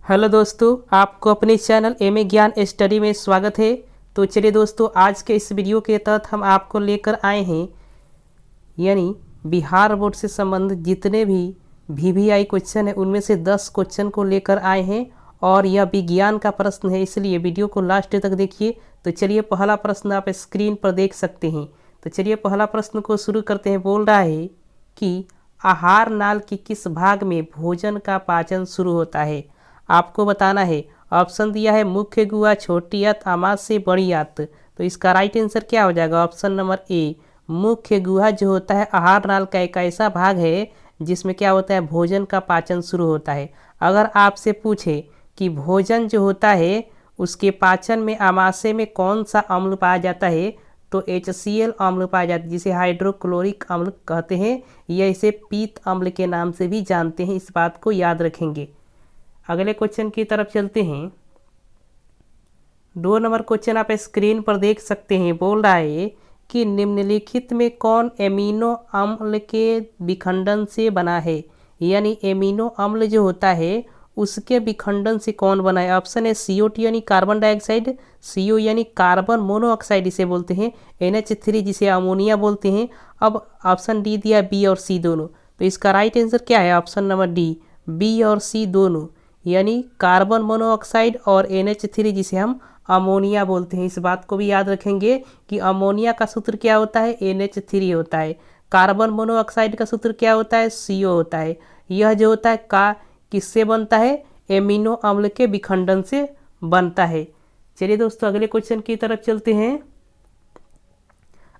Hello दोस्तों, आपको अपने चैनल एम ए ज्ञान स्टडी में स्वागत है। तो चलिए दोस्तों, आज के इस वीडियो के तहत हम आपको लेकर आए हैं यानी बिहार बोर्ड से संबंधित जितने भी वीवीआई क्वेश्चन है उनमें से 10 क्वेश्चन को लेकर आए हैं और यह विज्ञान का प्रश्न है, इसलिए वीडियो को लास्ट तक देखिए। तो चलिए पहला प्रश्न आप स्क्रीन पर देख सकते हैं। तो चलिए पहला प्रश्न को शुरू करते हैं। बोल रहा है कि आहार नाल के किस भाग में भोजन का पाचन शुरू होता है। आपको बताना है। ऑप्शन दिया है मुख्य गुहा, छोटी आंत, आमाशय, बड़ी आंत। तो इसका राइट आंसर क्या हो जाएगा? ऑप्शन नंबर ए, मुख्य गुहा जो होता है आहार नाल का एक ऐसा भाग है जिसमें क्या होता है, भोजन का पाचन शुरू होता है। अगर आपसे पूछे कि भोजन जो होता है उसके पाचन में आमाशय में कौन सा अम्ल पाया जाता है, तो HCl अम्ल पाया जाता है, जिसे हाइड्रोक्लोरिक अम्ल कहते हैं या इसे पीत अम्ल के नाम से भी जानते हैं। इस बात को याद रखेंगे। अगले क्वेश्चन की तरफ चलते हैं। 2 नंबर क्वेश्चन आप स्क्रीन पर देख सकते हैं। बोल रहा है कि निम्नलिखित में कौन एमिनो अम्ल के विखंडन से बना है, यानी एमिनो अम्ल जो होता है उसके विखंडन से कौन बना है। ऑप्शन है CO2 यानी कार्बन डाइऑक्साइड, CO यानी कार्बन मोनोऑक्साइड इसे बोलते हैं, NH3 जिसे अमोनिया बोलते हैं। अब ऑप्शन डी दिया बी और सी दोनों। तो इसका राइट आंसर क्या है? ऑप्शन नंबर डी, बी और सी दोनों, यानी कार्बन मोनोऑक्साइड और NH3 जिसे हम अमोनिया बोलते हैं। इस बात को भी याद रखेंगे कि अमोनिया का सूत्र क्या होता है? NH3 होता है। कार्बन मोनोऑक्साइड का सूत्र क्या होता है? CO होता है। यह जो होता है का किससे बनता है? एमिनो अम्ल के विखंडन से बनता है। चलिए दोस्तों अगले क्वेश्चन की तरफ चलते हैं।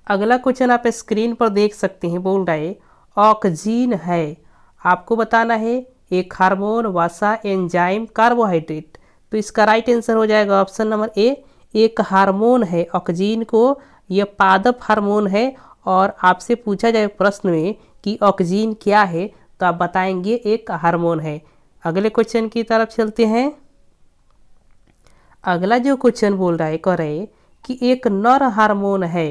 अगला क्वेश्चन आप स्क्रीन पर देख सकते हैं। बोल रहा है ऑक्सीन है। आपको बताना है एक हार्मोन, वसा, एंजाइम, कार्बोहाइड्रेट। तो इसका राइट आंसर हो जाएगा ऑप्शन नंबर ए, एक हार्मोन है। ऑक्सीन को यह पादप हार्मोन है और आपसे पूछा जाए प्रश्न में कि ऑक्सीन क्या है तो आप बताएंगे एक हार्मोन है। अगले क्वेश्चन की तरफ चलते हैं। अगला जो क्वेश्चन बोल रहा है, कह रहे कि एक नर हार्मोन है,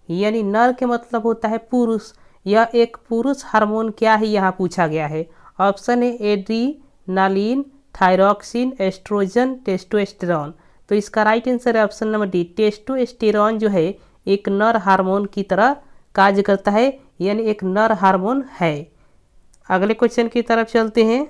यानी नर के मतलब होता है पुरुष। यह एक पुरुष हार्मोन क्या है यहाँ पूछा गया है। ऑप्शन है एड्रीनालिन, थायरॉक्सिन, एस्ट्रोजन, टेस्टोस्टेरॉन। तो इसका राइट आंसर है ऑप्शन नंबर डी, टेस्टोस्टेरॉन जो है एक नर हार्मोन की तरह कार्य करता है, यानी एक नर हार्मोन है। अगले क्वेश्चन की तरफ चलते हैं।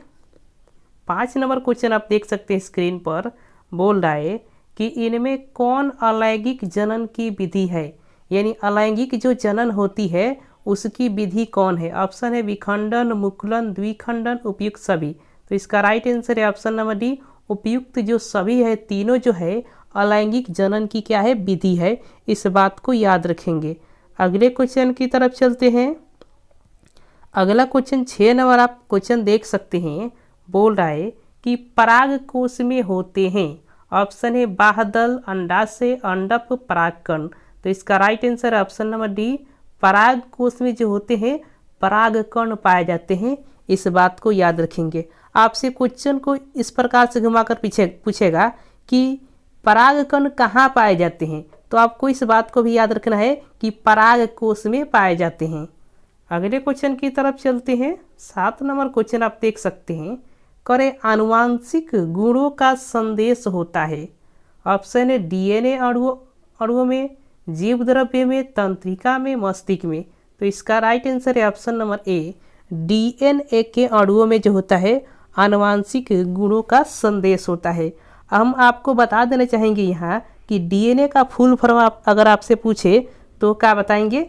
5 नंबर क्वेश्चन आप देख सकते हैं स्क्रीन पर। बोल रहा है कि इनमें कौन अलैंगिक जनन की विधि है, यानी अलैंगिक जो जनन होती है उसकी विधि कौन है। ऑप्शन है विखंडन, मुकुलन, द्विखंडन, उपयुक्त सभी। तो इसका राइट आंसर है ऑप्शन नंबर डी, उपयुक्त जो सभी है, तीनों जो है अलैंगिक जनन की क्या है, विधि है। इस बात को याद रखेंगे। अगले क्वेश्चन की तरफ चलते हैं। अगला क्वेश्चन 6 नंबर आप क्वेश्चन देख सकते हैं। बोल रहा है कि पराग कोश में होते हैं। ऑप्शन है बाह्यदल, अंडाशय, अंडप, परागकण। तो इसका राइट आंसर है ऑप्शन नंबर डी, पराग कोश में जो होते हैं परागकण पाए जाते हैं। इस बात को याद रखेंगे। आपसे क्वेश्चन को इस प्रकार से घुमाकर पीछे पूछेगा कि परागकण कहाँ पाए जाते हैं, तो आपको इस बात को भी याद रखना है कि पराग कोश में पाए जाते हैं। अगले क्वेश्चन की तरफ चलते हैं। 7 नंबर क्वेश्चन आप देख सकते हैं। करे आनुवांशिक गुणों का संदेश होता है। ऑप्शन है DNA अणुओं में, जीव द्रव्य में, तंत्रिका में, मस्तिष्क में। तो इसका राइट आंसर है ऑप्शन नंबर ए, DNA के अणुओं में जो होता है आनुवांशिक गुणों का संदेश होता है। हम आपको बता देना चाहेंगे यहाँ कि DNA का फुल फॉर्म अगर आपसे पूछे तो क्या बताएंगे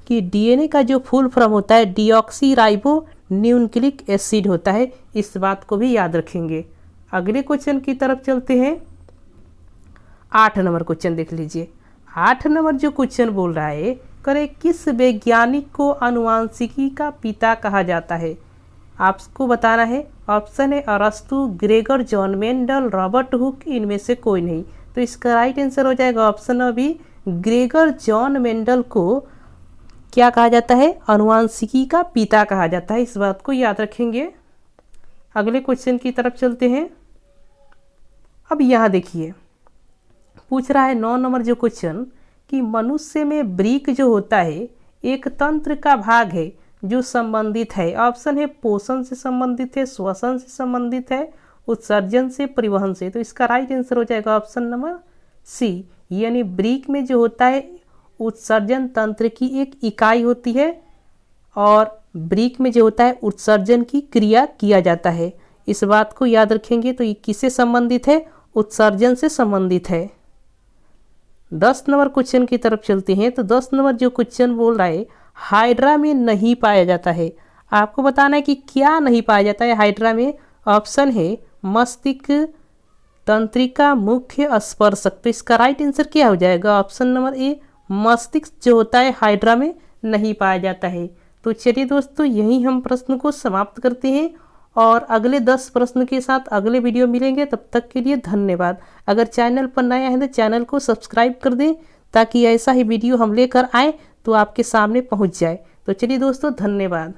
कि DNA का जो फुल फॉर्म होता है डीऑक्सी राइबो न्यूक्लिक एसिड होता है। इस बात को भी याद रखेंगे। अगले क्वेश्चन की तरफ चलते हैं। 8 नंबर क्वेश्चन देख लीजिए। 8 नंबर जो क्वेश्चन बोल रहा है, करे किस वैज्ञानिक को आनुवांशिकी का पिता कहा जाता है। आपको बताना है। ऑप्शन है अरस्तु, Gregor, John Mendel, Robert Hooke, इनमें से कोई नहीं। तो इसका राइट आंसर हो जाएगा option number B, Gregor John Mendel को क्या कहा जाता है, आनुवांशिकी का पिता कहा जाता है। इस बात को याद रखेंगे। अगले क्वेश्चन की तरफ चलते हैं। अब यहाँ देखिए पूछ रहा है 9 नंबर जो क्वेश्चन कि मनुष्य में वृक्क जो होता है एक तंत्र का भाग है जो संबंधित है। ऑप्शन है पोषण से संबंधित है, श्वसन से संबंधित है, उत्सर्जन से, परिवहन से। तो इसका राइट आंसर हो जाएगा ऑप्शन नंबर सी, यानी ब्रिक में जो होता है उत्सर्जन तंत्र की एक इकाई होती है और ब्रिक में जो होता है उत्सर्जन की क्रिया किया जाता है। इस बात को याद रखेंगे। तो ये किससे संबंधित है? उत्सर्जन से संबंधित है। 10 नंबर क्वेश्चन की तरफ चलते हैं। तो 10 नंबर जो क्वेश्चन बोल रहा है हाइड्रा में नहीं पाया जाता है। आपको बताना है कि क्या नहीं पाया जाता है हाइड्रा में। ऑप्शन है मस्तिष्क तंत्रिका मुख्य स्पर्शक। तो इसका राइट आंसर क्या हो जाएगा? ऑप्शन नंबर ए, मस्तिष्क जो होता है हाइड्रा में नहीं पाया जाता है। तो चलिए दोस्तों, यहीं हम प्रश्न को समाप्त करते हैं और अगले 10 प्रश्न के साथ अगले वीडियो मिलेंगे। तब तक के लिए धन्यवाद। अगर चैनल पर नया है तो चैनल को सब्सक्राइब कर दें ताकि ऐसा ही वीडियो हम लेकर आएँ तो आपके सामने पहुंच जाए। तो चलिए दोस्तों, धन्यवाद।